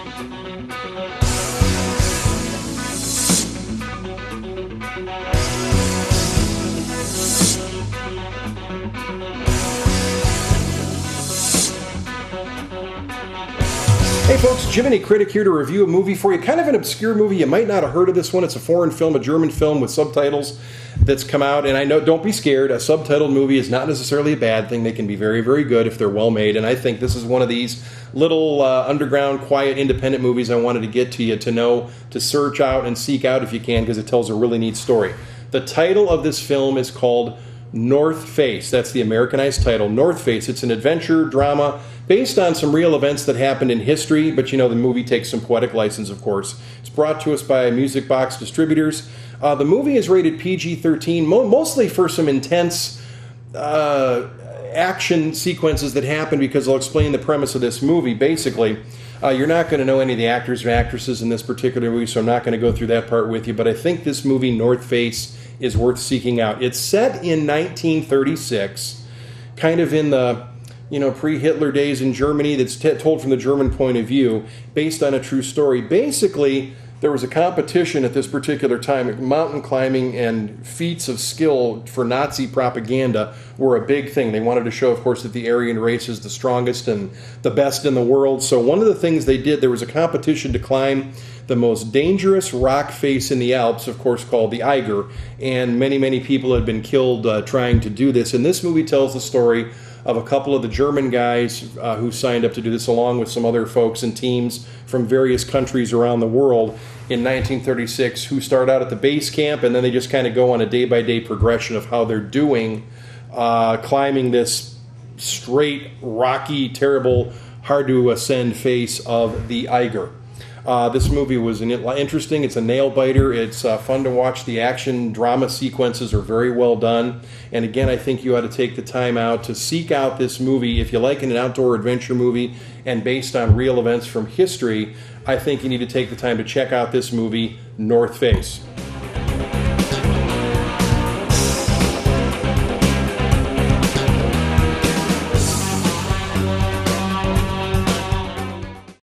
Hey folks, Jiminy Critic here to review a movie for you. Kind of an obscure movie. You might not have heard of this one. It's a foreign film, a German film with subtitles that's come out. And I know, don't be scared. A subtitled movie is not necessarily a bad thing. They can be very, very good if they're well made. And I think this is one of these little underground, quiet, independent movies I wanted to get to you to know, to search out and seek out if you can, because it tells a really neat story. The title of this film is called North Face. That's the Americanized title, North Face. It's an adventure drama based on some real events that happened in history, but you know, the movie takes some poetic license, of course. It's brought to us by Music Box Distributors. The movie is rated PG-13, mostly for some intense action sequences that happen, because I'll explain the premise of this movie. Basically, you're not going to know any of the actors or actresses in this particular movie, so I'm not going to go through that part with you, but I think this movie, North Face, is worth seeking out. It's set in 1936, kind of in the pre-Hitler days in Germany. That's told from the German point of view, based on a true story. Basically, there was a competition at this particular time. Mountain climbing and feats of skill for Nazi propaganda were a big thing. They wanted to show, of course, that the Aryan race is the strongest and the best in the world. So one of the things they did, there was a competition to climb the most dangerous rock face in the Alps, of course, called the Eiger. And many, many people had been killed trying to do this. And this movie tells the story of a couple of the German guys who signed up to do this, along with some other folks and teams from various countries around the world in 1936, who start out at the base camp, and then they just kind of go on a day-by-day progression of how they're doing, climbing this straight, rocky, terrible, hard-to-ascend face of the Eiger. This movie was interesting. It's a nail-biter. It's fun to watch. The action drama sequences are very well done. And again, I think you ought to take the time out to seek out this movie. If you like an outdoor adventure movie and based on real events from history, I think you need to take the time to check out this movie, North Face.